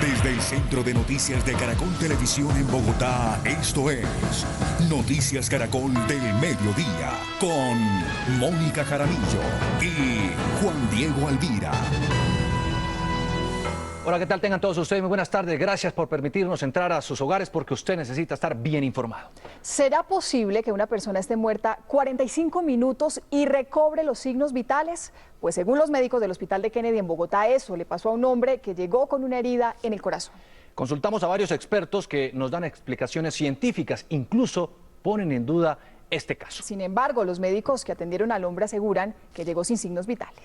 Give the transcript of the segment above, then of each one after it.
Desde el Centro de Noticias de Caracol Televisión en Bogotá, esto es Noticias Caracol del Mediodía, con Mónica Jaramillo y Juan Diego Alvira. Hola, ¿qué tal? Tengan todos ustedes muy buenas tardes. Gracias por permitirnos entrar a sus hogares porque usted necesita estar bien informado. ¿Será posible que una persona esté muerta 45 minutos y recobre los signos vitales? Pues según los médicos del Hospital de Kennedy en Bogotá, eso le pasó a un hombre que llegó con una herida en el corazón. Consultamos a varios expertos que nos dan explicaciones científicas, incluso ponen en duda este caso. Sin embargo, los médicos que atendieron al hombre aseguran que llegó sin signos vitales.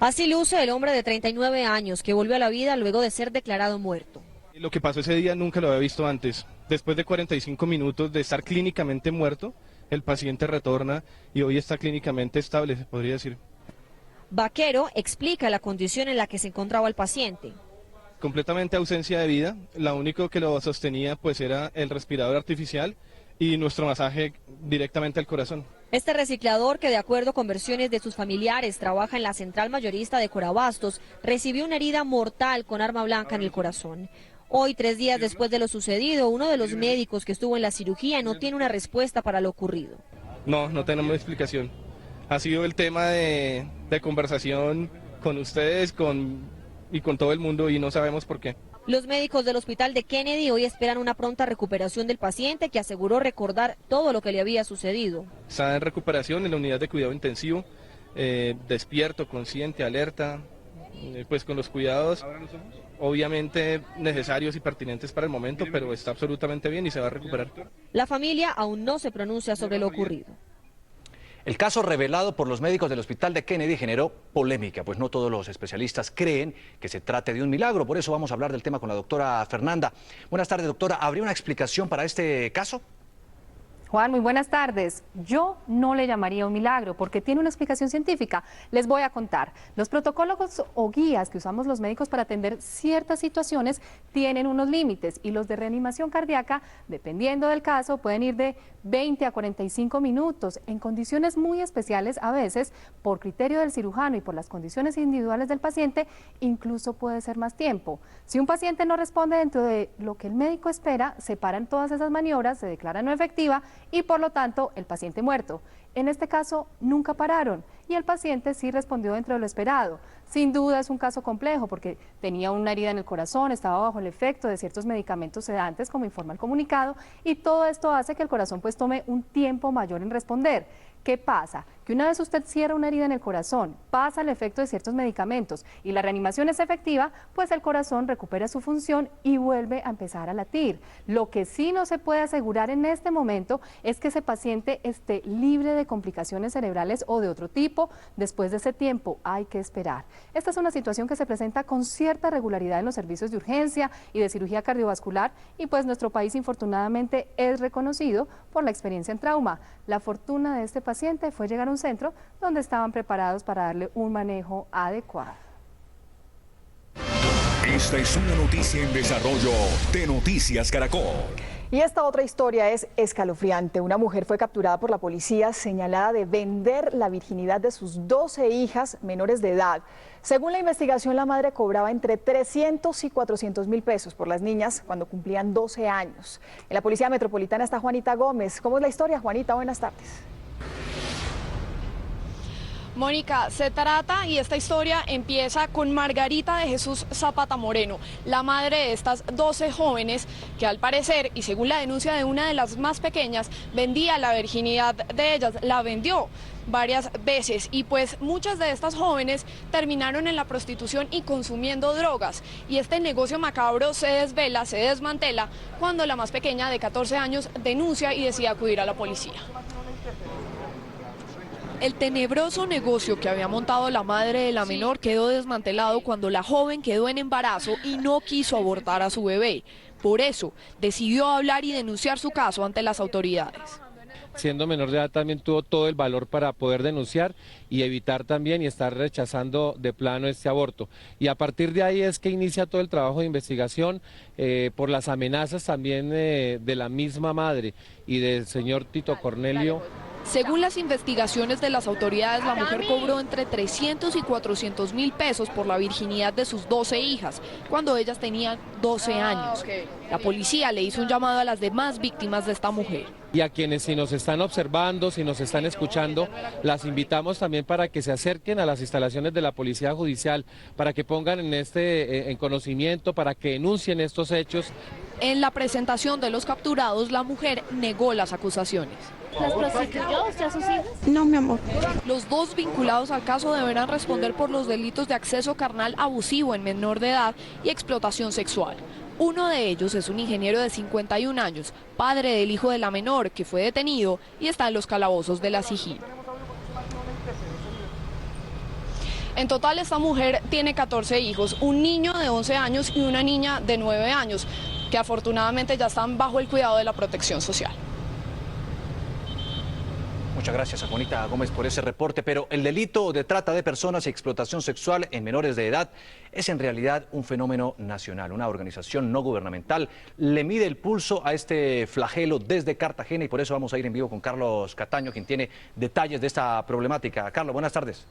Así luce el hombre de 39 años que volvió a la vida luego de ser declarado muerto. Lo que pasó ese día nunca lo había visto antes. Después de 45 minutos de estar clínicamente muerto, el paciente retorna y hoy está clínicamente estable, se podría decir. Vaquero explica la condición en la que se encontraba el paciente. Completamente ausencia de vida, lo único que lo sostenía pues era el respirador artificial y nuestro masaje directamente al corazón. Este reciclador, que de acuerdo con versiones de sus familiares trabaja en la central mayorista de Corabastos, recibió una herida mortal con arma blanca en el corazón. Hoy, 3 días después de lo sucedido, uno de los médicos que estuvo en la cirugía no tiene una respuesta para lo ocurrido. No tenemos explicación. Ha sido el tema de conversación con ustedes y con todo el mundo y no sabemos por qué. Los médicos del Hospital de Kennedy hoy esperan una pronta recuperación del paciente, que aseguró recordar todo lo que le había sucedido. Está en recuperación en la unidad de cuidado intensivo, despierto, consciente, alerta, pues con los cuidados obviamente necesarios y pertinentes para el momento, pero está absolutamente bien y se va a recuperar. La familia aún no se pronuncia sobre lo ocurrido. El caso revelado por los médicos del Hospital de Kennedy generó polémica, pues no todos los especialistas creen que se trate de un milagro. Por eso vamos a hablar del tema con la doctora Fernanda. Buenas tardes, doctora. ¿Habría una explicación para este caso? Juan, muy buenas tardes. Yo no le llamaría un milagro porque tiene una explicación científica. Les voy a contar. Los protocolos o guías que usamos los médicos para atender ciertas situaciones tienen unos límites y los de reanimación cardíaca, dependiendo del caso, pueden ir de 20 a 45 minutos. En condiciones muy especiales, a veces, por criterio del cirujano y por las condiciones individuales del paciente, incluso puede ser más tiempo. Si un paciente no responde dentro de lo que el médico espera, se paran todas esas maniobras, se declara no efectiva y por lo tanto el paciente muerto. En este caso nunca pararon y el paciente sí respondió dentro de lo esperado. Sin duda es un caso complejo porque tenía una herida en el corazón, estaba bajo el efecto de ciertos medicamentos sedantes, como informa el comunicado, y todo esto hace que el corazón pues tome un tiempo mayor en responder. ¿Qué pasa? Que una vez usted cierra una herida en el corazón, pasa el efecto de ciertos medicamentos y la reanimación es efectiva, pues el corazón recupera su función y vuelve a empezar a latir. Lo que sí no se puede asegurar en este momento es que ese paciente esté libre de complicaciones cerebrales o de otro tipo. Después de ese tiempo hay que esperar. Esta es una situación que se presenta con cierta regularidad en los servicios de urgencia y de cirugía cardiovascular y pues nuestro país infortunadamente es reconocido por la experiencia en trauma. La fortuna de este paciente fue llegar a un centro donde estaban preparados para darle un manejo adecuado. Esta es una noticia en desarrollo de Noticias Caracol. Y esta otra historia es escalofriante. Una mujer fue capturada por la policía señalada de vender la virginidad de sus 12 hijas menores de edad. Según la investigación, la madre cobraba entre 300 y 400 mil pesos por las niñas cuando cumplían 12 años. En la Policía Metropolitana está Juanita Gómez. ¿Cómo es la historia, Juanita? Buenas tardes. Mónica, se trata y esta historia empieza con Margarita de Jesús Zapata Moreno, la madre de estas 12 jóvenes que al parecer, y según la denuncia de una de las más pequeñas, vendía la virginidad de ellas, la vendió varias veces y pues muchas de estas jóvenes terminaron en la prostitución y consumiendo drogas y este negocio macabro se desvela, se desmantela cuando la más pequeña de 14 años denuncia y decide acudir a la policía. El tenebroso negocio que había montado la madre de la menor quedó desmantelado cuando la joven quedó en embarazo y no quiso abortar a su bebé. Por eso decidió hablar y denunciar su caso ante las autoridades. Siendo menor de edad también tuvo todo el valor para poder denunciar y evitar también y estar rechazando de plano este aborto. Y a partir de ahí es que inicia todo el trabajo de investigación por las amenazas también de la misma madre y del señor Tito Cornelio Según las investigaciones de las autoridades, la mujer cobró entre 300 y 400 mil pesos por la virginidad de sus 12 hijas, cuando ellas tenían 12 años. La policía le hizo un llamado a las demás víctimas de esta mujer. Y a quienes si nos están observando, si nos están escuchando, las invitamos también para que se acerquen a las instalaciones de la Policía Judicial, para que pongan en conocimiento, para que denuncien estos hechos. En la presentación de los capturados, la mujer negó las acusaciones. ¿Las prostituyó usted a sus hijos? No, mi amor. Los dos vinculados al caso deberán responder por los delitos de acceso carnal abusivo en menor de edad y explotación sexual. Uno de ellos es un ingeniero de 51 años, padre del hijo de la menor, que fue detenido y está en los calabozos de la SIJIN. En total, esta mujer tiene 14 hijos, un niño de 11 años y una niña de 9 años, que afortunadamente ya están bajo el cuidado de la protección social. Muchas gracias a Juanita Gómez por ese reporte, pero el delito de trata de personas y explotación sexual en menores de edad es en realidad un fenómeno nacional. Una organización no gubernamental le mide el pulso a este flagelo desde Cartagena y por eso vamos a ir en vivo con Carlos Cataño, quien tiene detalles de esta problemática. Carlos, buenas tardes.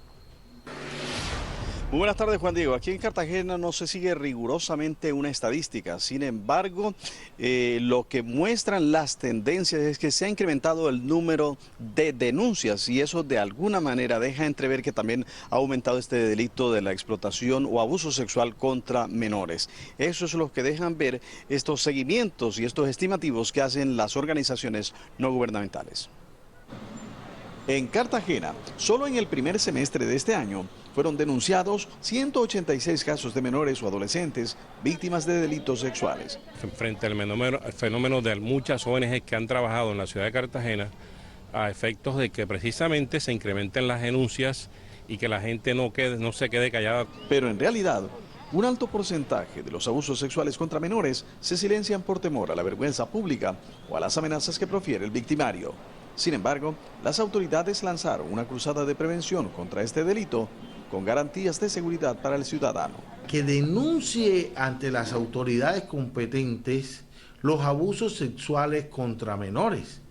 Muy buenas tardes, Juan Diego. Aquí en Cartagena no se sigue rigurosamente una estadística. Sin embargo, lo que muestran las tendencias es que se ha incrementado el número de denuncias y eso de alguna manera deja entrever que también ha aumentado este delito de la explotación o abuso sexual contra menores. Eso es lo que dejan ver estos seguimientos y estos estimativos que hacen las organizaciones no gubernamentales. En Cartagena, solo en el primer semestre de este año, fueron denunciados 186 casos de menores o adolescentes víctimas de delitos sexuales. Frente al fenómeno de muchas ONG que han trabajado en la ciudad de Cartagena a efectos de que precisamente se incrementen las denuncias y que la gente no se quede callada. Pero en realidad, un alto porcentaje de los abusos sexuales contra menores se silencian por temor a la vergüenza pública o a las amenazas que profiere el victimario. Sin embargo, las autoridades lanzaron una cruzada de prevención contra este delito con garantías de seguridad para el ciudadano. Que denuncie ante las autoridades competentes los abusos sexuales contra menores,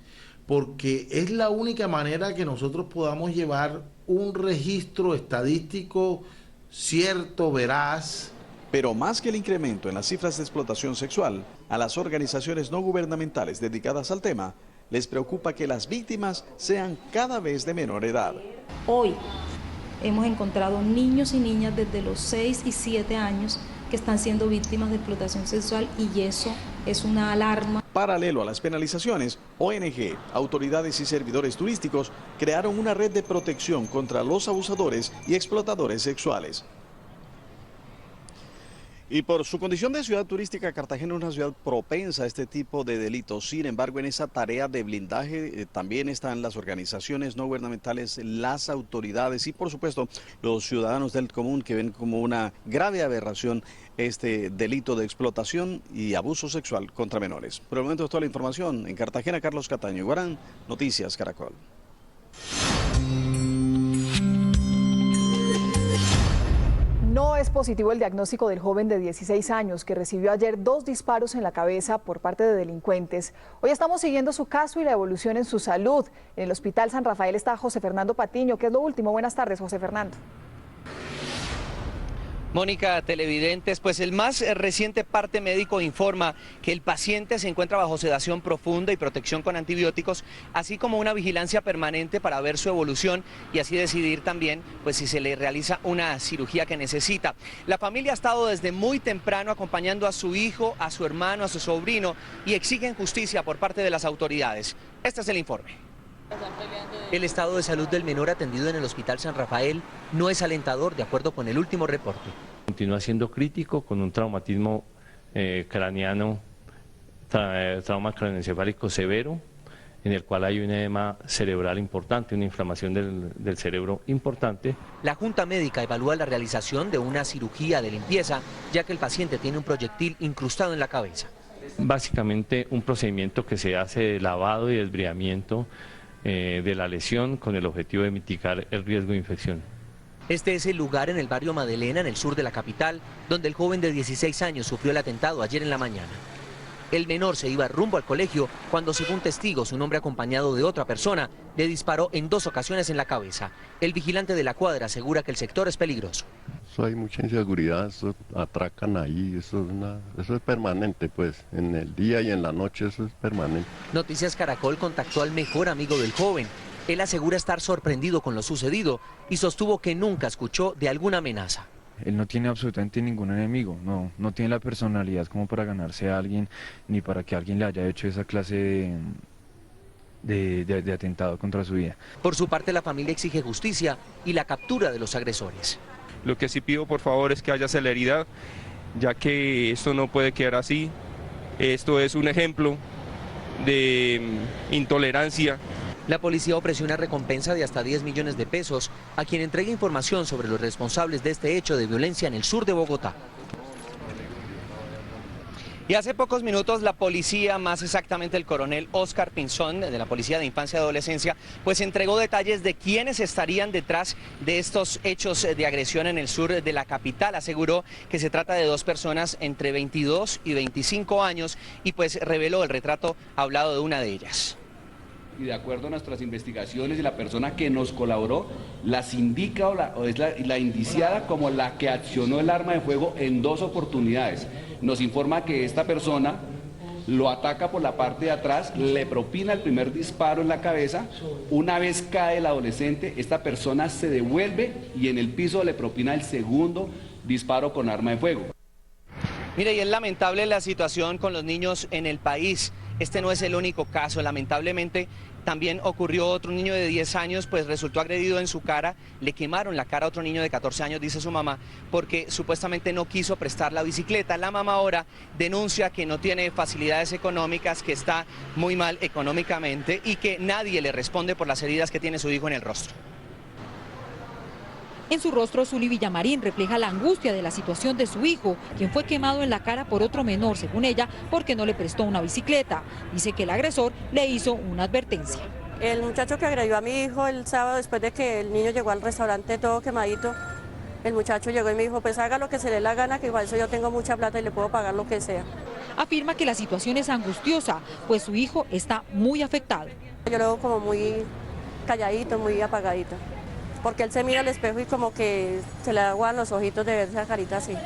porque es la única manera que nosotros podamos llevar un registro estadístico cierto, veraz. Pero más que el incremento en las cifras de explotación sexual, a las organizaciones no gubernamentales dedicadas al tema, les preocupa que las víctimas sean cada vez de menor edad. Hoy hemos encontrado niños y niñas desde los 6 y 7 años que están siendo víctimas de explotación sexual y eso es una alarma. Paralelo a las penalizaciones, ONG, autoridades y servidores turísticos crearon una red de protección contra los abusadores y explotadores sexuales. Y por su condición de ciudad turística, Cartagena es una ciudad propensa a este tipo de delitos. Sin embargo, en esa tarea de blindaje también están las organizaciones no gubernamentales, las autoridades y por supuesto los ciudadanos del común que ven como una grave aberración este delito de explotación y abuso sexual contra menores. Por el momento es toda la información. En Cartagena, Carlos Cataño, Iguarán, Noticias Caracol. No es positivo el diagnóstico del joven de 16 años que recibió ayer 2 disparos en la cabeza por parte de delincuentes. Hoy estamos siguiendo su caso y la evolución en su salud. En el Hospital San Rafael está José Fernando Patiño. ¿Qué es lo último? Buenas tardes, José Fernando. Mónica, televidentes, pues el más reciente parte médico informa que el paciente se encuentra bajo sedación profunda y protección con antibióticos, así como una vigilancia permanente para ver su evolución y así decidir también pues si se le realiza una cirugía que necesita. La familia ha estado desde muy temprano acompañando a su hijo, a su hermano, a su sobrino y exigen justicia por parte de las autoridades. Este es el informe. El estado de salud del menor atendido en el Hospital San Rafael no es alentador, de acuerdo con el último reporte. Continúa siendo crítico con un traumatismo craneano, trauma craneoencefálico severo, en el cual hay un edema cerebral importante, una inflamación del cerebro importante. La Junta Médica evalúa la realización de una cirugía de limpieza, ya que el paciente tiene un proyectil incrustado en la cabeza. Básicamente un procedimiento que se hace de lavado y desbridamiento de la lesión con el objetivo de mitigar el riesgo de infección. Este es el lugar en el barrio Madelena, en el sur de la capital, donde el joven de 16 años sufrió el atentado ayer en la mañana. El menor se iba rumbo al colegio cuando, según testigos, un hombre acompañado de otra persona le disparó en 2 ocasiones en la cabeza. El vigilante de la cuadra asegura que el sector es peligroso. Eso hay mucha inseguridad, eso atracan ahí, eso es permanente, pues, en el día y en la noche eso es permanente. Noticias Caracol contactó al mejor amigo del joven. Él asegura estar sorprendido con lo sucedido y sostuvo que nunca escuchó de alguna amenaza. Él no tiene absolutamente ningún enemigo, no tiene la personalidad como para ganarse a alguien, ni para que alguien le haya hecho esa clase de atentado contra su vida. Por su parte, la familia exige justicia y la captura de los agresores. Lo que sí pido, por favor, es que haya celeridad, ya que esto no puede quedar así. Esto es un ejemplo de intolerancia. La policía ofreció una recompensa de hasta 10 millones de pesos a quien entregue información sobre los responsables de este hecho de violencia en el sur de Bogotá. Y hace pocos minutos la policía, más exactamente el coronel Oscar Pinzón, de la Policía de Infancia y Adolescencia, pues entregó detalles de quiénes estarían detrás de estos hechos de agresión en el sur de la capital. Aseguró que se trata de 2 personas entre 22 y 25 años y pues reveló el retrato hablado de una de ellas. Y de acuerdo a nuestras investigaciones y la persona que nos colaboró, las indica o es la indiciada como la que accionó el arma de fuego en 2 oportunidades. Nos informa que esta persona lo ataca por la parte de atrás, le propina el primer disparo en la cabeza. Una vez cae el adolescente, esta persona se devuelve y en el piso le propina el segundo disparo con arma de fuego. Mire, y es lamentable la situación con los niños en el país. Este no es el único caso, lamentablemente también ocurrió otro niño de 10 años, pues resultó agredido en su cara, le quemaron la cara a otro niño de 14 años, dice su mamá, porque supuestamente no quiso prestar la bicicleta. La mamá ahora denuncia que no tiene facilidades económicas, que está muy mal económicamente y que nadie le responde por las heridas que tiene su hijo en el rostro. En su rostro, Zuli Villamarín refleja la angustia de la situación de su hijo, quien fue quemado en la cara por otro menor, según ella, porque no le prestó una bicicleta. Dice que el agresor le hizo una advertencia. El muchacho que agredió a mi hijo el sábado, después de que el niño llegó al restaurante todo quemadito, el muchacho llegó y me dijo, pues haga lo que se le dé la gana, que igual yo tengo mucha plata y le puedo pagar lo que sea. Afirma que la situación es angustiosa, pues su hijo está muy afectado. Yo lo veo como muy calladito, muy apagadito, porque él se mira al espejo y como que se le aguan los ojitos de ver esa carita así.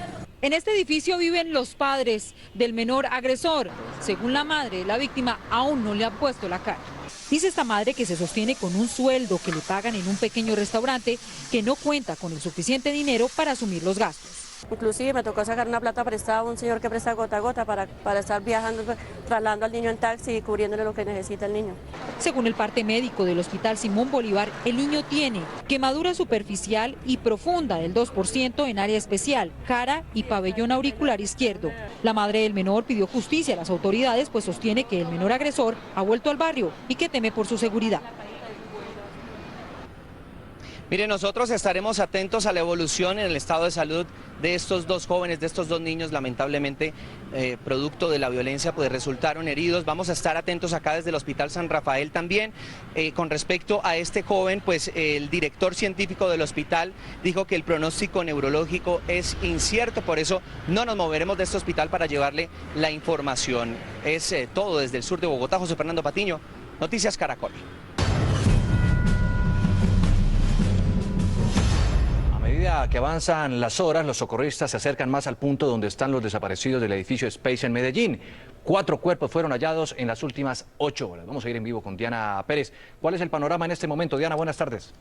En este edificio viven los padres del menor agresor. Según la madre de la víctima, aún no le han puesto la cara. Dice esta madre que se sostiene con un sueldo que le pagan en un pequeño restaurante, que no cuenta con el suficiente dinero para asumir los gastos. Inclusive me tocó sacar una plata prestada a un señor que presta gota a gota para estar viajando, trasladando al niño en taxi y cubriéndole lo que necesita el niño. Según el parte médico del Hospital Simón Bolívar, el niño tiene quemadura superficial y profunda del 2% en área especial, cara y pabellón auricular izquierdo. La madre del menor pidió justicia a las autoridades, pues sostiene que el menor agresor ha vuelto al barrio y que teme por su seguridad. Mire, nosotros estaremos atentos a la evolución en el estado de salud de estos 2 jóvenes, de estos 2 niños, lamentablemente producto de la violencia, pues resultaron heridos. Vamos a estar atentos acá desde el Hospital San Rafael también. Con respecto a este joven, pues el director científico del hospital dijo que el pronóstico neurológico es incierto, por eso no nos moveremos de este hospital para llevarle la información. Es todo desde el sur de Bogotá. José Fernando Patiño, Noticias Caracol. A medida que avanzan las horas, los socorristas se acercan más al punto donde están los desaparecidos del edificio Space en Medellín. 4 cuerpos fueron hallados en las últimas 8 horas. Vamos a ir en vivo con Diana Pérez. ¿Cuál es el panorama en este momento? Diana, buenas tardes.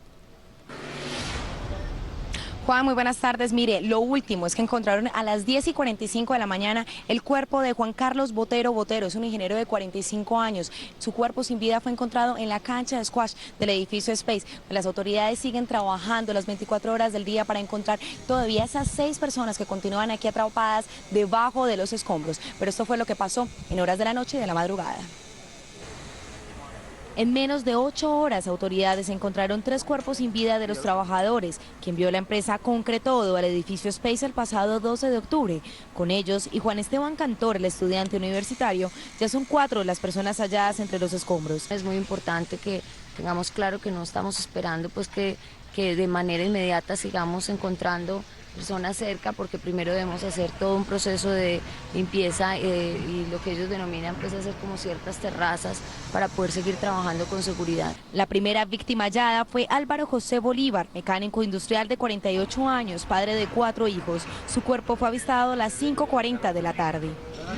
Juan, muy buenas tardes. Mire, lo último es que encontraron a las 10:45 de la mañana el cuerpo de Juan Carlos Botero. Botero es un ingeniero de 45 años. Su cuerpo sin vida fue encontrado en la cancha de squash del edificio Space. Las autoridades siguen trabajando las 24 horas del día para encontrar todavía esas 6 personas que continúan aquí atrapadas debajo de los escombros. Pero esto fue lo que pasó en horas de la noche y de la madrugada. En menos de 8 horas, autoridades encontraron 3 cuerpos sin vida de los trabajadores que envió la empresa Concretodo al edificio Space el pasado 12 de octubre. Con ellos y Juan Esteban Cantor, el estudiante universitario, ya son 4 las personas halladas entre los escombros. Es muy importante que tengamos claro que no estamos esperando pues que de manera inmediata sigamos encontrando personas cerca, porque primero debemos hacer todo un proceso de limpieza y lo que ellos denominan pues hacer como ciertas terrazas para poder seguir trabajando con seguridad. La primera víctima hallada fue Álvaro José Bolívar, mecánico industrial de 48 años, padre de 4 hijos. Su cuerpo fue avistado a las 5:40 de la tarde.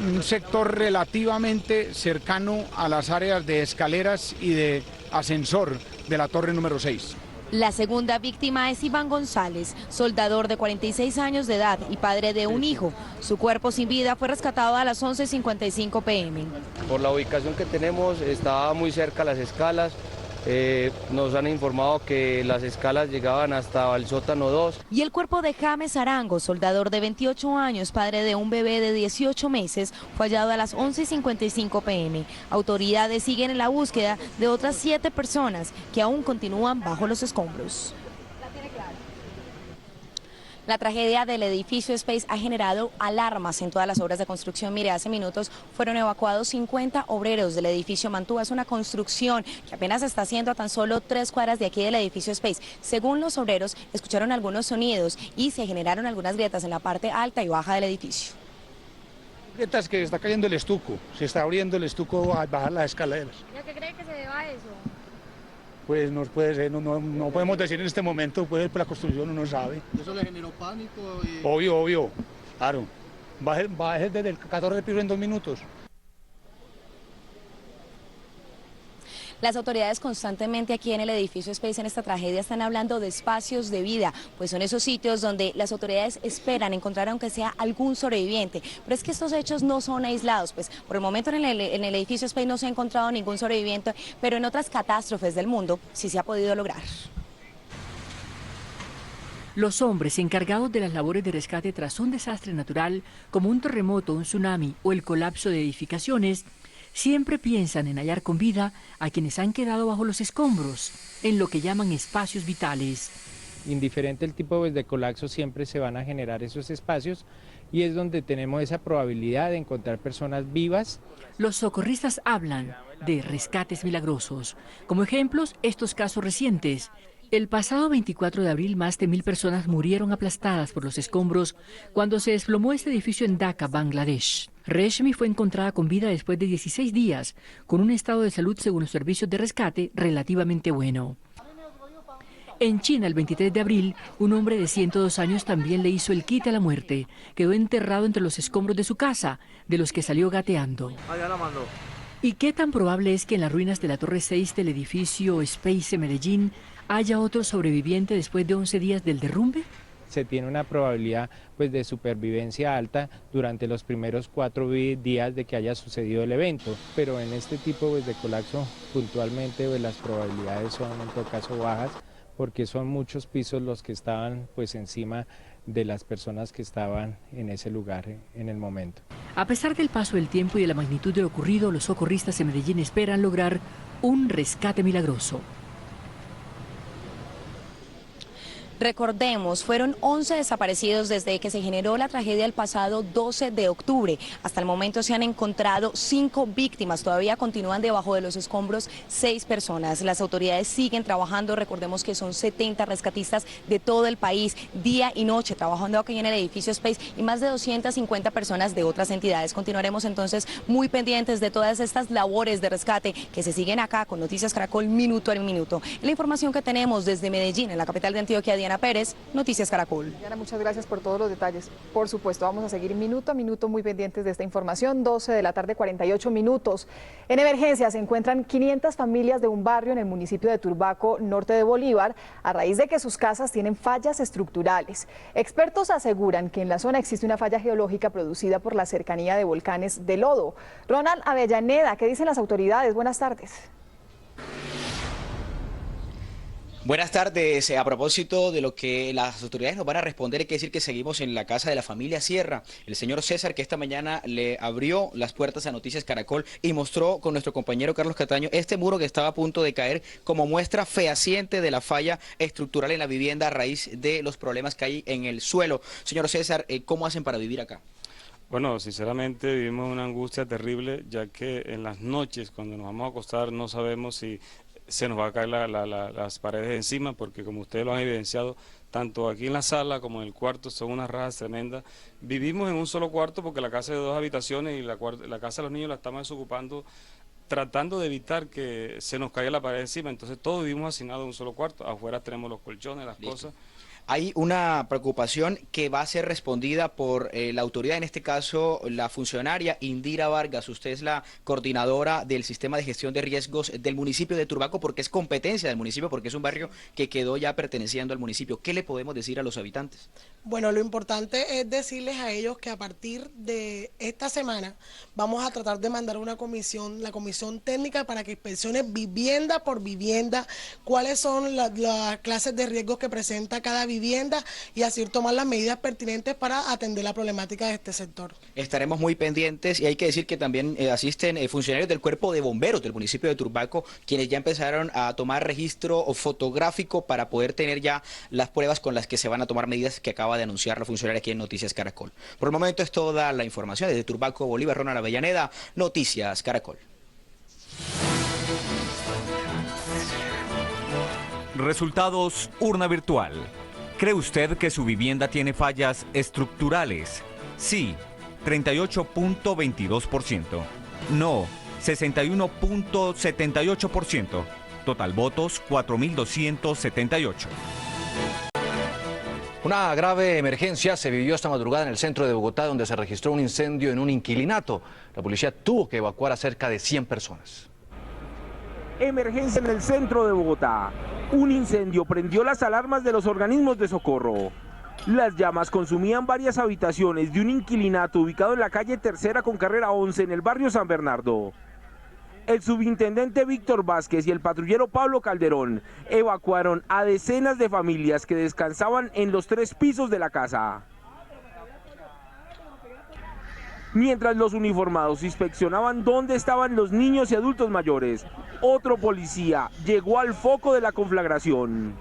Un sector relativamente cercano a las áreas de escaleras y de ascensor de la torre número 6. La segunda víctima es Iván González, soldador de 46 años de edad y padre de un hijo. Su cuerpo sin vida fue rescatado a las 11:55 p.m. Por la ubicación que tenemos, estaba muy cerca a las escalas. Nos han informado que las escalas llegaban hasta el sótano 2. Y el cuerpo de James Arango, soldador de 28 años, padre de un bebé de 18 meses, fue hallado a las 11:55 p.m. Autoridades siguen en la búsqueda de otras 7 personas que aún continúan bajo los escombros. La tragedia del edificio Space ha generado alarmas en todas las obras de construcción. Mire, hace minutos fueron evacuados 50 obreros del edificio Mantúa. Es una construcción que apenas está haciendo a tan solo 3 cuadras de aquí del edificio Space. Según los obreros, escucharon algunos sonidos y se generaron algunas grietas en la parte alta y baja del edificio. Grietas que está cayendo el estuco, se está abriendo el estuco a bajar las escaleras. ¿Y a qué cree que se deba eso? Pues no puede ser, no podemos decir en este momento, pues por la construcción uno sabe. ¿Y eso le generó pánico? Obvio, claro. Baje desde el 14 piso en 2 minutos. Las autoridades constantemente aquí en el edificio Space en esta tragedia están hablando de espacios de vida, pues son esos sitios donde las autoridades esperan encontrar aunque sea algún sobreviviente. Pero es que estos hechos no son aislados, pues por el momento en el edificio Space no se ha encontrado ningún sobreviviente, pero en otras catástrofes del mundo sí se ha podido lograr. Los hombres encargados de las labores de rescate tras un desastre natural, como un terremoto, un tsunami o el colapso de edificaciones, siempre piensan en hallar con vida a quienes han quedado bajo los escombros, en lo que llaman espacios vitales. Indiferente el tipo de colapso, siempre se van a generar esos espacios y es donde tenemos esa probabilidad de encontrar personas vivas. Los socorristas hablan de rescates milagrosos. Como ejemplos, estos casos recientes. El pasado 24 de abril, más de 1000 personas murieron aplastadas por los escombros cuando se desplomó este edificio en Dhaka, Bangladesh. Reshmi fue encontrada con vida después de 16 días, con un estado de salud, según los servicios de rescate, relativamente bueno. En China, el 23 de abril, un hombre de 102 años también le hizo el quite a la muerte. Quedó enterrado entre los escombros de su casa, de los que salió gateando. Ya la mandó. ¿Y qué tan probable es que en las ruinas de la Torre 6 del edificio Space en Medellín haya otro sobreviviente después de 11 días del derrumbe? Se tiene una probabilidad pues de supervivencia alta durante los primeros 4 días de que haya sucedido el evento, pero en este tipo pues de colapso puntualmente pues las probabilidades son en todo caso bajas, porque son muchos pisos los que estaban pues encima de las personas que estaban en ese lugar en el momento. A pesar del paso del tiempo y de la magnitud de lo ocurrido, los socorristas en Medellín esperan lograr un rescate milagroso. Recordemos, fueron 11 desaparecidos desde que se generó la tragedia el pasado 12 de octubre. Hasta el momento se han encontrado 5 víctimas, todavía continúan debajo de los escombros 6 personas. Las autoridades siguen trabajando, recordemos que son 70 rescatistas de todo el país, día y noche, trabajando aquí en el edificio Space y más de 250 personas de otras entidades. Continuaremos entonces muy pendientes de todas estas labores de rescate que se siguen acá con Noticias Caracol minuto a minuto. La información que tenemos desde Medellín, en la capital de Antioquia, Diana Pérez, Noticias Caracol. Diana, muchas gracias por todos los detalles. Por supuesto, vamos a seguir minuto a minuto muy pendientes de esta información. 12 de la tarde, 48 minutos. En emergencia se encuentran 500 familias de un barrio en el municipio de Turbaco, norte de Bolívar, a raíz de que sus casas tienen fallas estructurales. Expertos aseguran que en la zona existe una falla geológica producida por la cercanía de volcanes de lodo. Ronald Avellaneda, ¿qué dicen las autoridades? Buenas tardes. Buenas tardes. A propósito de lo que las autoridades nos van a responder, hay que decir que seguimos en la casa de la familia Sierra. El señor César, que esta mañana le abrió las puertas a Noticias Caracol y mostró con nuestro compañero Carlos Cataño este muro que estaba a punto de caer como muestra fehaciente de la falla estructural en la vivienda a raíz de los problemas que hay en el suelo. Señor César, ¿cómo hacen para vivir acá? Bueno, sinceramente vivimos una angustia terrible, ya que en las noches cuando nos vamos a acostar no sabemos si se nos va a caer las paredes encima, porque como ustedes lo han evidenciado, tanto aquí en la sala como en el cuarto, son unas rajas tremendas. Vivimos en un solo cuarto porque la casa es de 2 habitaciones y la casa de los niños la estamos desocupando, tratando de evitar que se nos caiga la pared encima. Entonces todos vivimos hacinados en un solo cuarto. Afuera tenemos los colchones, las cosas. Hay una preocupación que va a ser respondida por la autoridad, en este caso la funcionaria Indira Vargas. Usted es la coordinadora del sistema de gestión de riesgos del municipio de Turbaco, porque es competencia del municipio, porque es un barrio que quedó ya perteneciendo al municipio. ¿Qué le podemos decir a los habitantes? Bueno, lo importante es decirles a ellos que a partir de esta semana vamos a tratar de mandar una comisión, la comisión técnica, para que inspeccione vivienda por vivienda cuáles son las clases de riesgos que presenta cada vivienda y así tomar las medidas pertinentes para atender la problemática de este sector. Estaremos muy pendientes y hay que decir que también asisten funcionarios del Cuerpo de Bomberos del municipio de Turbaco, quienes ya empezaron a tomar registro fotográfico para poder tener ya las pruebas con las que se van a tomar medidas que acaba de anunciar la funcionaria aquí en Noticias Caracol. Por el momento es toda la información desde Turbaco, Bolívar, Ronald Avellaneda, Noticias Caracol. Resultados urna virtual. ¿Cree usted que su vivienda tiene fallas estructurales? Sí, 38.22%. No, 61.78%. Total votos, 4.278. Una grave emergencia se vivió esta madrugada en el centro de Bogotá, donde se registró un incendio en un inquilinato. La policía tuvo que evacuar a cerca de 100 personas. Emergencia en el centro de Bogotá. Un incendio prendió las alarmas de los organismos de socorro. Las llamas consumían varias habitaciones de un inquilinato ubicado en la calle Tercera con carrera 11 en el barrio San Bernardo. El subintendente Víctor Vázquez y el patrullero Pablo Calderón evacuaron a decenas de familias que descansaban en los 3 pisos de la casa. Mientras los uniformados inspeccionaban dónde estaban los niños y adultos mayores, otro policía llegó al foco de la conflagración.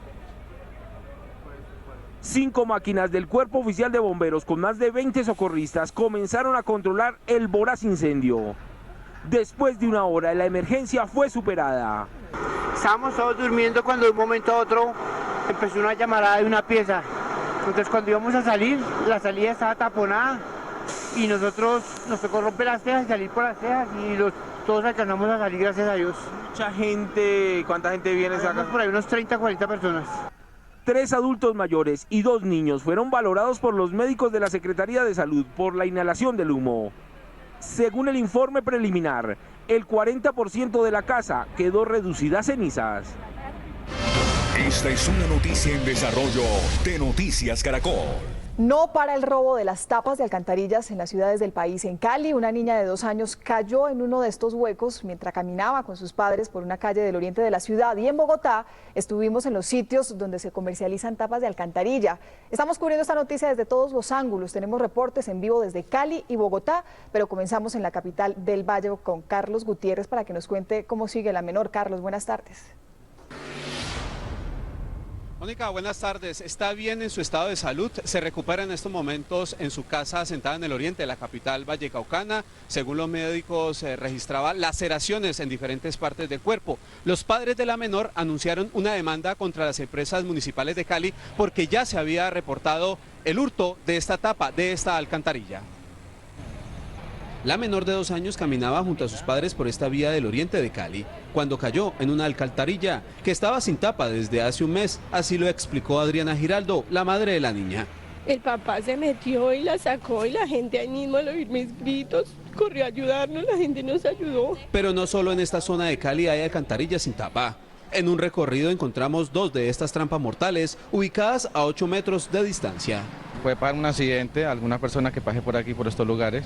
5 máquinas del Cuerpo Oficial de Bomberos con más de 20 socorristas comenzaron a controlar el voraz incendio. Después de 1 hora, la emergencia fue superada. Estábamos todos durmiendo cuando de un momento a otro empezó una llamarada de una pieza. Entonces cuando íbamos a salir, la salida estaba taponada y nosotros nos tocó romper las tejas y salir por las tejas y todos alcanzamos a salir, gracias a Dios. Mucha gente, ¿cuánta gente viene acá? Por ahí unos 30, 40 personas. 3 adultos mayores y 2 niños fueron valorados por los médicos de la Secretaría de Salud por la inhalación del humo. Según el informe preliminar, el 40% de la casa quedó reducida a cenizas. Esta es una noticia en desarrollo de Noticias Caracol. No para el robo de las tapas de alcantarillas en las ciudades del país. En Cali, una niña de 2 años cayó en uno de estos huecos mientras caminaba con sus padres por una calle del oriente de la ciudad. Y en Bogotá estuvimos en los sitios donde se comercializan tapas de alcantarilla. Estamos cubriendo esta noticia desde todos los ángulos. Tenemos reportes en vivo desde Cali y Bogotá, pero comenzamos en la capital del Valle con Carlos Gutiérrez para que nos cuente cómo sigue la menor. Carlos, buenas tardes. Mónica, buenas tardes. Está bien en su estado de salud. Se recupera en estos momentos en su casa asentada en el oriente de la capital vallecaucana. Según los médicos, registraba laceraciones en diferentes partes del cuerpo. Los padres de la menor anunciaron una demanda contra las empresas municipales de Cali porque ya se había reportado el hurto de esta tapa, de esta alcantarilla. La menor de 2 años caminaba junto a sus padres por esta vía del oriente de Cali cuando cayó en una alcantarilla que estaba sin tapa desde hace un mes. Así lo explicó Adriana Giraldo, la madre de la niña. El papá se metió y la sacó y la gente ahí mismo al oír mis gritos corrió a ayudarnos, la gente nos ayudó. Pero no solo en esta zona de Cali hay alcantarillas sin tapa. En un recorrido encontramos 2 de estas trampas mortales ubicadas a 8 metros de distancia. Puede pasar un accidente, alguna persona que pase por aquí, por estos lugares,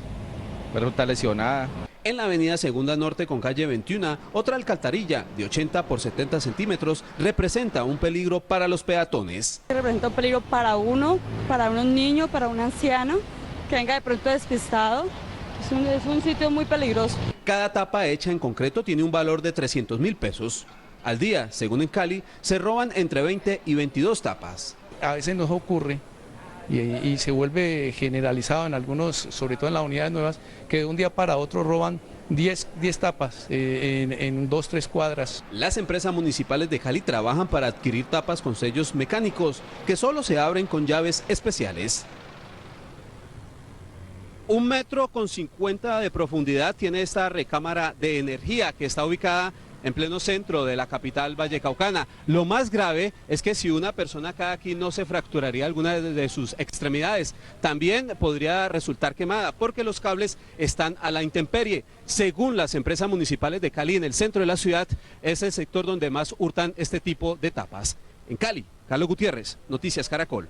pero está lesionada. En la avenida Segunda Norte con calle 21, otra alcantarilla de 80 por 70 centímetros representa un peligro para los peatones. Representa un peligro para uno, para unos niños, para un anciano que venga de pronto despistado. Es un sitio muy peligroso. Cada tapa hecha en concreto tiene un valor de 300.000 pesos. Al día, según en Cali, se roban entre 20 y 22 tapas. A veces nos ocurre y se vuelve generalizado en algunos, sobre todo en las unidades nuevas, que de un día para otro roban 10 tapas en 2-3 cuadras. Las empresas municipales de Cali trabajan para adquirir tapas con sellos mecánicos que solo se abren con llaves especiales. 1,50 metros de profundidad tiene esta recámara de energía que está ubicada en pleno centro de la capital vallecaucana. Lo más grave es que si una persona cae aquí no se fracturaría alguna de sus extremidades. También podría resultar quemada porque los cables están a la intemperie. Según las empresas municipales de Cali, en el centro de la ciudad es el sector donde más hurtan este tipo de tapas. En Cali, Carlos Gutiérrez, Noticias Caracol.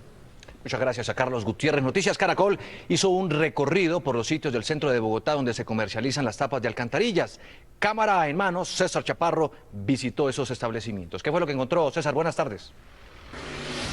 Muchas gracias a Carlos Gutiérrez. Noticias Caracol hizo un recorrido por los sitios del centro de Bogotá donde se comercializan las tapas de alcantarillas. Cámara en mano, César Chaparro visitó esos establecimientos. ¿Qué fue lo que encontró? César, buenas tardes.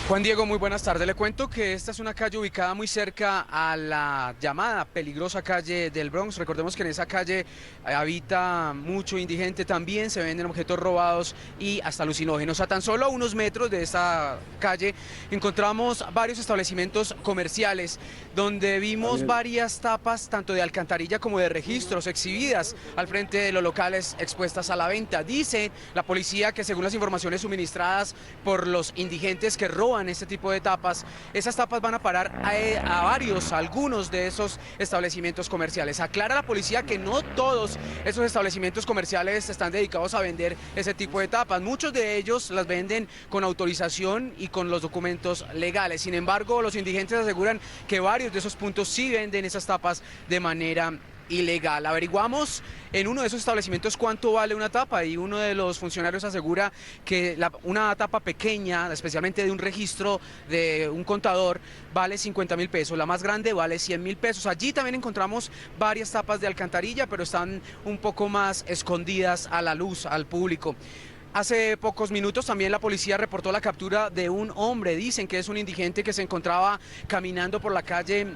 Juan Diego, muy buenas tardes. Le cuento que esta es una calle ubicada muy cerca a la llamada peligrosa calle del Bronx. Recordemos que en esa calle habita mucho indigente, también se venden objetos robados y hasta alucinógenos. A tan solo a unos metros de esta calle encontramos varios establecimientos comerciales donde vimos varias tapas tanto de alcantarilla como de registros exhibidas al frente de los locales expuestas a la venta. Dice la policía que según las informaciones suministradas por los indigentes que roban este tipo de tapas, esas tapas van a parar a algunos de esos establecimientos comerciales. Aclara la policía que no todos esos establecimientos comerciales están dedicados a vender ese tipo de tapas. Muchos de ellos las venden con autorización y con los documentos legales. Sin embargo, los indigentes aseguran que varios de esos puntos sí venden esas tapas de manera ilegal. Averiguamos en uno de esos establecimientos cuánto vale una tapa y uno de los funcionarios asegura que una tapa pequeña, especialmente de un registro de un contador, vale 50.000 pesos, la más grande vale 100.000 pesos. Allí también encontramos varias tapas de alcantarilla, pero están un poco más escondidas a la luz, al público. Hace pocos minutos también la policía reportó la captura de un hombre, dicen que es un indigente que se encontraba caminando por la calle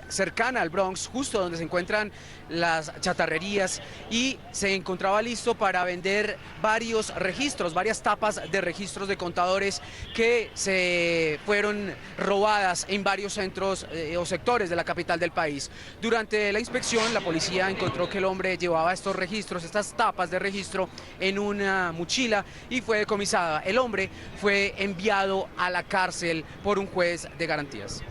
cercana al Bronx, justo donde se encuentran las chatarrerías, y se encontraba listo para vender varios registros, varias tapas de registros de contadores que se fueron robadas en varios centros o sectores de la capital del país. Durante la inspección la policía encontró que el hombre llevaba estos registros, estas tapas de registro en una mochila y fue decomisada. El hombre fue enviado a la cárcel por un juez de garantías.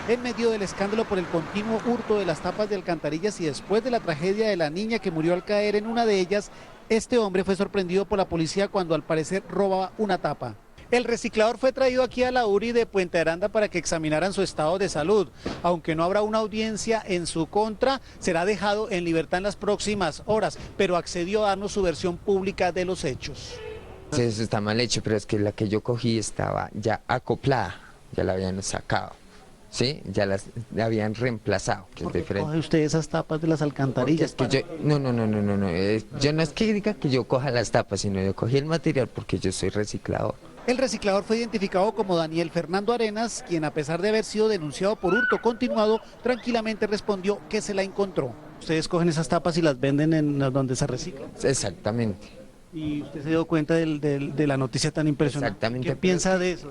En medio del escándalo por el continuo hurto de las tapas de alcantarillas y después de la tragedia de la niña que murió al caer en una de ellas, este hombre fue sorprendido por la policía cuando al parecer robaba una tapa. El reciclador fue traído aquí a la URI de Puente Aranda para que examinaran su estado de salud. Aunque no habrá una audiencia en su contra, será dejado en libertad en las próximas horas, pero accedió a darnos su versión pública de los hechos. Eso está mal hecho, pero es que la que yo cogí estaba ya acoplada, ya la habían sacado. Sí, ya las habían reemplazado, que es diferente. ¿Coge usted esas tapas de las alcantarillas? Es que no, yo no es que diga que yo coja las tapas, sino yo cogí el material porque yo soy reciclador. El reciclador fue identificado como Daniel Fernando Arenas, quien a pesar de haber sido denunciado por hurto continuado, tranquilamente respondió que se la encontró. ¿Ustedes cogen esas tapas y las venden en donde se reciclan? Exactamente. ¿Y usted se dio cuenta de la noticia tan impresionante? Exactamente. ¿Qué piensa de eso?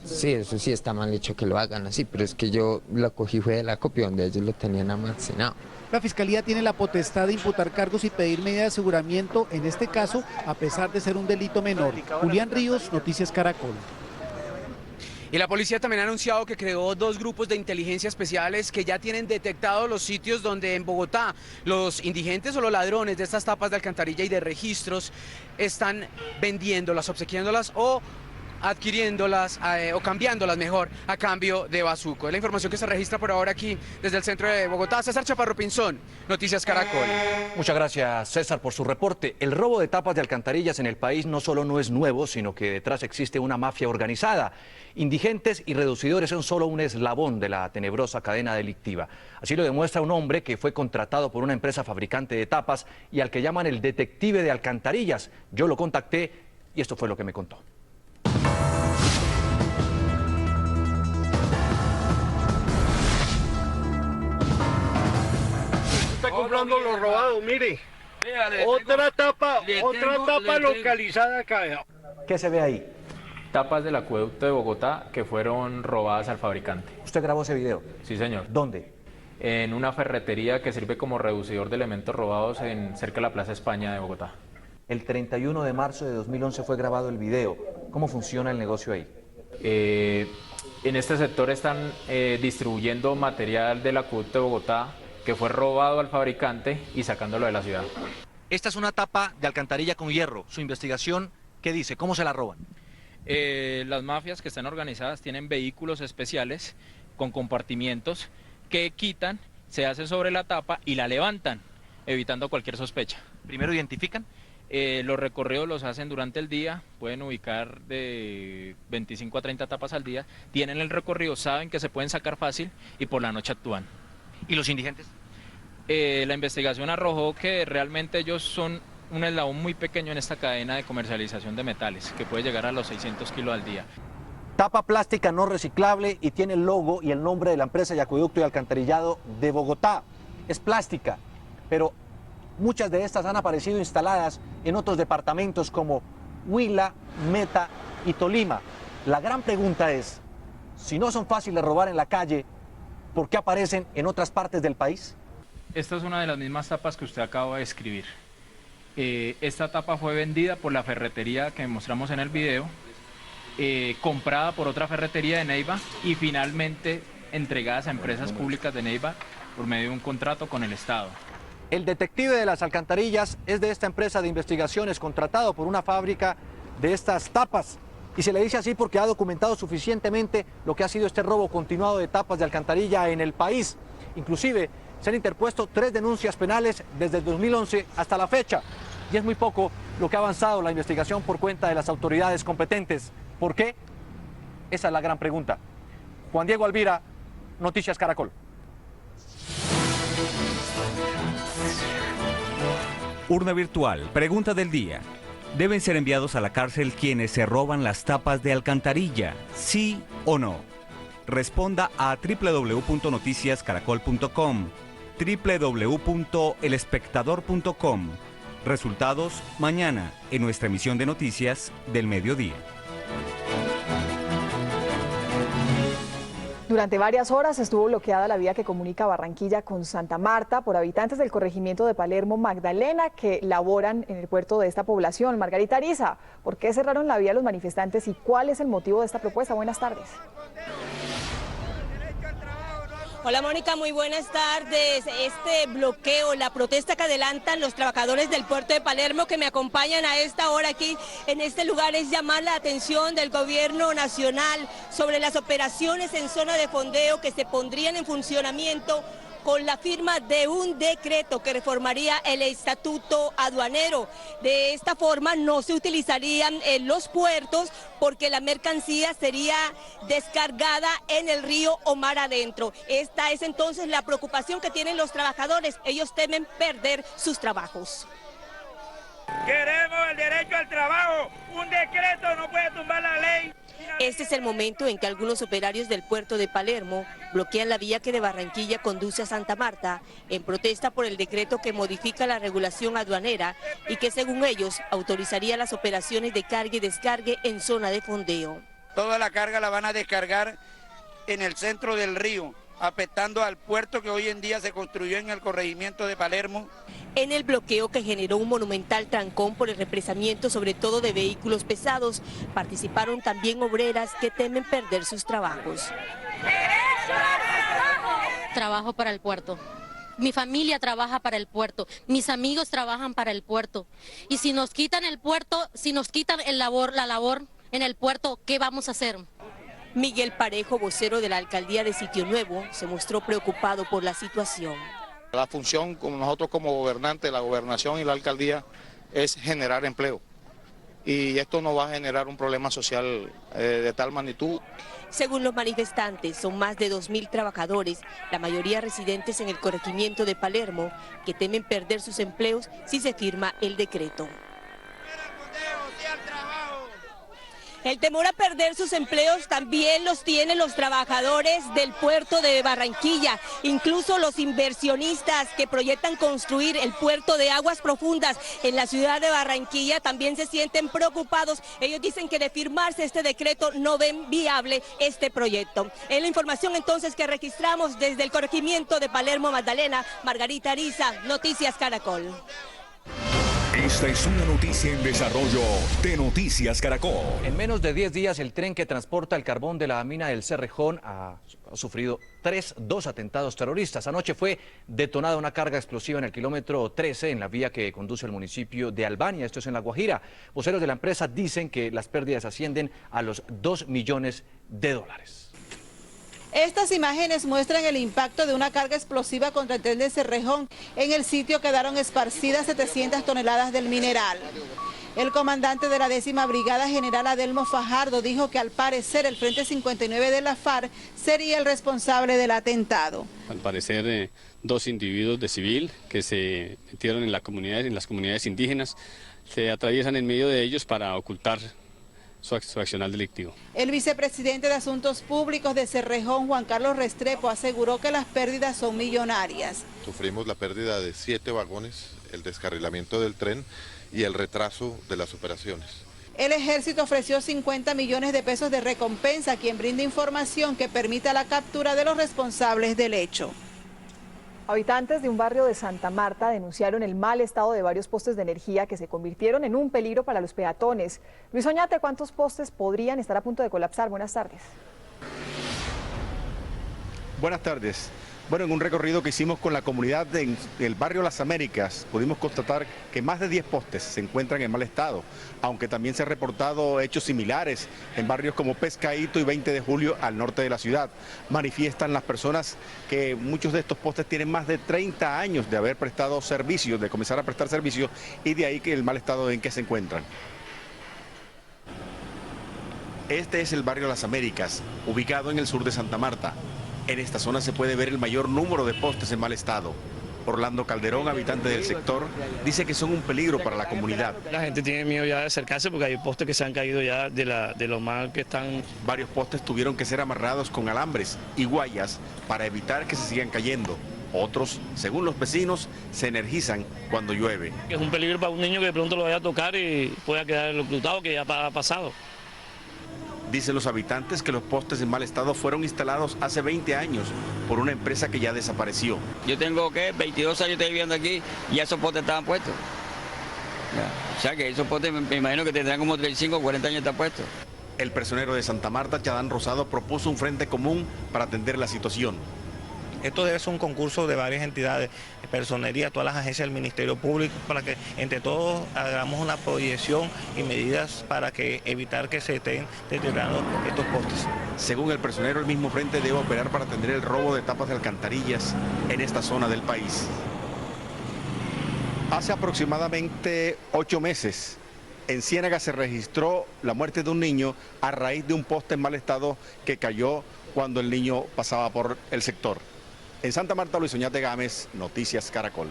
Sí, eso sí está mal hecho que lo hagan así, pero es que yo lo cogí fue de la copia donde ellos lo tenían almacenado. La Fiscalía tiene la potestad de imputar cargos y pedir medida de aseguramiento, en este caso, a pesar de ser un delito menor. Julián Ríos, Noticias Caracol. Y la policía también ha anunciado que creó 2 grupos de inteligencia especiales que ya tienen detectados los sitios donde en Bogotá los indigentes o los ladrones de estas tapas de alcantarilla y de registros están vendiéndolas, obsequiándolas o adquiriéndolas o cambiándolas mejor a cambio de bazuco. Es la información que se registra por ahora aquí desde el centro de Bogotá. César Chaparro Pinzón, Noticias Caracol. Muchas gracias, César, por su reporte. El robo de tapas de alcantarillas en el país no solo no es nuevo, sino que detrás existe una mafia organizada. Indigentes y reducidores son solo un eslabón de la tenebrosa cadena delictiva. Así lo demuestra un hombre que fue contratado por una empresa fabricante de tapas y al que llaman el detective de alcantarillas. Yo lo contacté y esto fue lo que me contó. Está comprando lo robado, mire. Otra tapa localizada acá. ¿Qué se ve ahí? Tapas del acueducto de Bogotá que fueron robadas al fabricante. ¿Usted grabó ese video? Sí, señor. ¿Dónde? en una ferretería que sirve como reducidor de elementos robados cerca de la Plaza España de Bogotá. El 31 de marzo de 2011 fue grabado el video. ¿Cómo funciona el negocio ahí? En este sector están distribuyendo material del acueducto de Bogotá que fue robado al fabricante y sacándolo de la ciudad. Esta es una tapa de alcantarilla con hierro. Su investigación, ¿qué dice? ¿Cómo se la roban? Las mafias que están organizadas tienen vehículos especiales con compartimientos que quitan, se hacen sobre la tapa y la levantan, evitando cualquier sospecha. ¿Primero identifican? Los recorridos los hacen durante el día, pueden ubicar de 25 a 30 tapas al día, tienen el recorrido, saben que se pueden sacar fácil y por la noche actúan. ¿Y los indigentes? La investigación arrojó que realmente ellos son un eslabón muy pequeño en esta cadena de comercialización de metales, que puede llegar a los 600 kilos al día. Tapa plástica no reciclable y tiene el logo y el nombre de la empresa de acueducto y alcantarillado de Bogotá. Es plástica, pero muchas de estas han aparecido instaladas en otros departamentos como Huila, Meta y Tolima. La gran pregunta es, si no son fáciles de robar en la calle, ¿por qué aparecen en otras partes del país? Esta es una de las mismas tapas que usted acaba de escribir. Esta tapa fue vendida por la ferretería que mostramos en el video, comprada por otra ferretería de Neiva y finalmente entregadas a empresas públicas de Neiva por medio de un contrato con el Estado. El detective de las alcantarillas es de esta empresa de investigaciones contratado por una fábrica de estas tapas. Y se le dice así porque ha documentado suficientemente lo que ha sido este robo continuado de tapas de alcantarilla en el país. Inclusive se han interpuesto 3 denuncias penales desde el 2011 hasta la fecha. Y es muy poco lo que ha avanzado la investigación por cuenta de las autoridades competentes. ¿Por qué? Esa es la gran pregunta. Juan Diego Alvira, Noticias Caracol. Urna virtual, pregunta del día. ¿Deben ser enviados a la cárcel quienes se roban las tapas de alcantarilla? ¿Sí o no? Responda a www.noticiascaracol.com, www.elespectador.com. Resultados mañana en nuestra emisión de noticias del mediodía. Durante varias horas estuvo bloqueada la vía que comunica Barranquilla con Santa Marta por habitantes del corregimiento de Palermo Magdalena que laboran en el puerto de esta población. Margarita Ariza, ¿por qué cerraron la vía los manifestantes y cuál es el motivo de esta propuesta? Buenas tardes. Hola Mónica, muy buenas tardes. Este bloqueo, la protesta que adelantan los trabajadores del puerto de Palermo que me acompañan a esta hora aquí en este lugar es llamar la atención del gobierno nacional sobre las operaciones en zona de fondeo que se pondrían en funcionamiento con la firma de un decreto que reformaría el estatuto aduanero. De esta forma no se utilizarían los puertos porque la mercancía sería descargada en el río o mar adentro. Esta es entonces la preocupación que tienen los trabajadores. Ellos temen perder sus trabajos. Queremos el derecho al trabajo. Un decreto no puede tumbar la ley. Este es el momento en que algunos operarios del puerto de Palermo bloquean la vía que de Barranquilla conduce a Santa Marta en protesta por el decreto que modifica la regulación aduanera y que según ellos autorizaría las operaciones de carga y descargue en zona de fondeo. Toda la carga la van a descargar en el centro del río, afectando al puerto que hoy en día se construyó en el corregimiento de Palermo. En el bloqueo que generó un monumental trancón por el represamiento sobre todo de vehículos pesados, participaron también obreras que temen perder sus trabajos. Trabajo para el puerto. Mi familia trabaja para el puerto, mis amigos trabajan para el puerto. Y si nos quitan el puerto, si nos quitan la labor en el puerto, ¿qué vamos a hacer? Miguel Parejo, vocero de la alcaldía de Sitio Nuevo, se mostró preocupado por la situación. La función como nosotros como gobernantes, la gobernación y la alcaldía es generar empleo. Y esto no va a generar un problema social de tal magnitud. Según los manifestantes, son más de 2.000 trabajadores, la mayoría residentes en el corregimiento de Palermo, que temen perder sus empleos si se firma el decreto. El temor a perder sus empleos también los tienen los trabajadores del puerto de Barranquilla, incluso los inversionistas que proyectan construir el puerto de aguas profundas en la ciudad de Barranquilla también se sienten preocupados. Ellos dicen que de firmarse este decreto no ven viable este proyecto. Es la información entonces que registramos desde el corregimiento de Palermo Magdalena. Margarita Ariza, Noticias Caracol. Esta es una noticia en desarrollo de Noticias Caracol. En menos de 10 días, el tren que transporta el carbón de la mina del Cerrejón ha sufrido dos atentados terroristas. Anoche fue detonada una carga explosiva en el kilómetro 13, en la vía que conduce al municipio de Albania, esto es en La Guajira. Voceros de la empresa dicen que las pérdidas ascienden a los $2 millones. Estas imágenes muestran el impacto de una carga explosiva contra el tren de Cerrejón. En el sitio quedaron esparcidas 700 toneladas del mineral. El comandante de la 10ª Brigada, general Adelmo Fajardo, dijo que al parecer el Frente 59 de la FARC sería el responsable del atentado. Al parecer, dos individuos de civil que se metieron en las comunidades indígenas, se atraviesan en medio de ellos para ocultar su accionar delictivo. El vicepresidente de Asuntos Públicos de Cerrejón, Juan Carlos Restrepo, aseguró que las pérdidas son millonarias. Sufrimos la pérdida de 7 vagones, el descarrilamiento del tren y el retraso de las operaciones. El ejército ofreció 50 millones de pesos de recompensa a quien brinde información que permita la captura de los responsables del hecho. Habitantes de un barrio de Santa Marta denunciaron el mal estado de varios postes de energía que se convirtieron en un peligro para los peatones. Luis Oñate, ¿cuántos postes podrían estar a punto de colapsar? Buenas tardes. Buenas tardes. Bueno, en un recorrido que hicimos con la comunidad del barrio Las Américas, pudimos constatar que más de 10 postes se encuentran en mal estado, aunque también se han reportado hechos similares en barrios como Pescadito y 20 de Julio al norte de la ciudad. Manifiestan las personas que muchos de estos postes tienen más de 30 años de haber prestado servicios, de comenzar a prestar servicios, y de ahí que el mal estado en que se encuentran. Este es el barrio Las Américas, ubicado en el sur de Santa Marta. En esta zona se puede ver el mayor número de postes en mal estado. Orlando Calderón, habitante del sector, dice que son un peligro para la comunidad. La gente tiene miedo ya de acercarse porque hay postes que se han caído ya de lo mal que están. Varios postes tuvieron que ser amarrados con alambres y guayas para evitar que se sigan cayendo. Otros, según los vecinos, se energizan cuando llueve. Es un peligro para un niño que de pronto lo vaya a tocar y pueda quedar electrocutado, que ya ha pasado. Dicen los habitantes que los postes en mal estado fueron instalados hace 20 años por una empresa que ya desapareció. Yo tengo, 22 años estoy viviendo aquí y esos postes estaban puestos. O sea que esos postes me imagino que tendrán como 35 o 40 años están puestos. El personero de Santa Marta, Chadán Rosado, propuso un frente común para atender la situación. Esto debe ser un concurso de varias entidades, personería, todas las agencias del Ministerio Público, para que entre todos hagamos una proyección y medidas para evitar que se estén deteriorando estos postes. Según el personero, el mismo frente debe operar para atender el robo de tapas de alcantarillas en esta zona del país. Hace aproximadamente 8 meses, en Ciénaga se registró la muerte de un niño a raíz de un poste en mal estado que cayó cuando el niño pasaba por el sector. En Santa Marta, Luis Oñate Gámez, Noticias Caracol.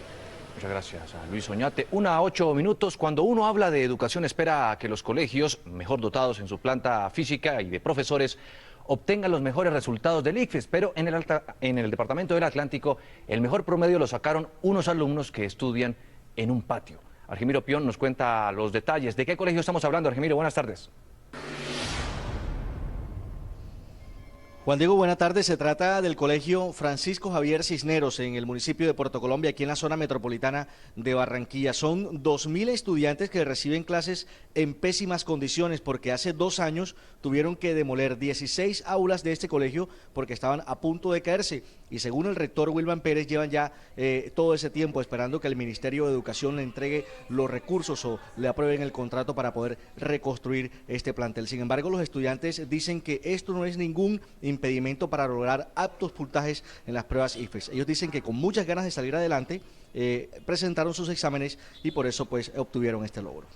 Muchas gracias a Luis Oñate. 1:08. Cuando uno habla de educación, espera que los colegios, mejor dotados en su planta física y de profesores, obtengan los mejores resultados del ICFES, pero en el Departamento del Atlántico, el mejor promedio lo sacaron unos alumnos que estudian en un patio. Argemiro Pion nos cuenta los detalles. ¿De qué colegio estamos hablando, Argemiro? Buenas tardes. Juan Diego, buena tarde. Se trata del colegio Francisco Javier Cisneros en el municipio de Puerto Colombia, aquí en la zona metropolitana de Barranquilla. Son 2.000 estudiantes que reciben clases en pésimas condiciones porque hace 2 años tuvieron que demoler 16 aulas de este colegio porque estaban a punto de caerse. Y según el rector Wilman Pérez, llevan ya todo ese tiempo esperando que el Ministerio de Educación le entregue los recursos o le aprueben el contrato para poder reconstruir este plantel. Sin embargo, los estudiantes dicen que esto no es ningún impedimento para lograr aptos puntajes en las pruebas ICFES. Ellos dicen que con muchas ganas de salir adelante presentaron sus exámenes y por eso pues obtuvieron este logro.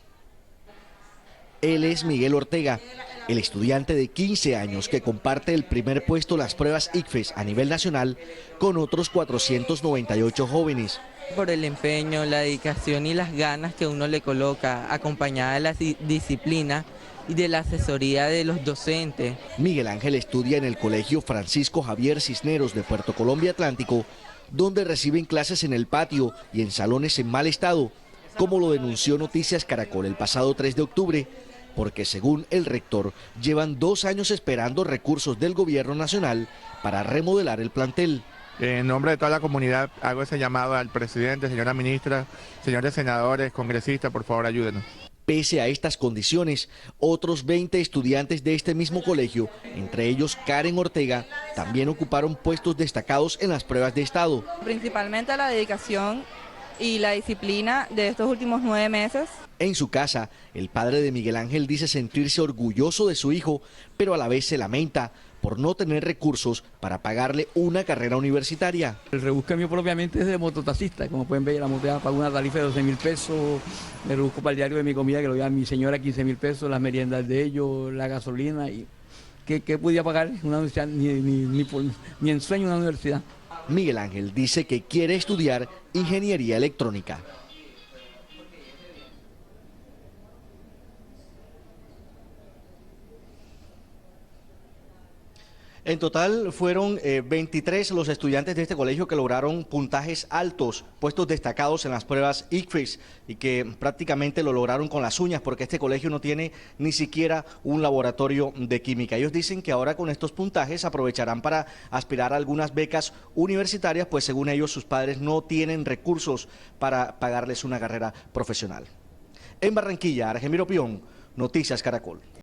Él es Miguel Ortega, el estudiante de 15 años que comparte el primer puesto en las pruebas ICFES a nivel nacional con otros 498 jóvenes. Por el empeño, la dedicación y las ganas que uno le coloca, acompañada de la disciplina, y de la asesoría de los docentes. Miguel Ángel estudia en el Colegio Francisco Javier Cisneros de Puerto Colombia Atlántico, donde reciben clases en el patio y en salones en mal estado, como lo denunció Noticias Caracol el pasado 3 de octubre, porque según el rector llevan 2 años esperando recursos del gobierno nacional para remodelar el plantel. En nombre de toda la comunidad hago ese llamado al presidente, señora ministra, señores senadores, congresistas, por favor ayúdenos. Pese a estas condiciones, otros 20 estudiantes de este mismo colegio, entre ellos Karen Ortega, también ocuparon puestos destacados en las pruebas de estado. Principalmente la dedicación y la disciplina de estos últimos 9 meses. En su casa, el padre de Miguel Ángel dice sentirse orgulloso de su hijo, pero a la vez se lamenta por no tener recursos para pagarle una carrera universitaria. El rebusque mío propiamente es de mototaxista, como pueden ver, la moto paga una tarifa de 12.000 pesos, me rebusco para el diario de mi comida que lo lleva mi señora 15.000 pesos, las meriendas de ellos, la gasolina, y ¿qué podía pagar una universidad? Ni en sueño una universidad. Miguel Ángel dice que quiere estudiar ingeniería electrónica. En total fueron 23 los estudiantes de este colegio que lograron puntajes altos, puestos destacados en las pruebas ICFES y que prácticamente lo lograron con las uñas porque este colegio no tiene ni siquiera un laboratorio de química. Ellos dicen que ahora con estos puntajes aprovecharán para aspirar a algunas becas universitarias, pues según ellos sus padres no tienen recursos para pagarles una carrera profesional. En Barranquilla, Argemiro Pion, Noticias Caracol.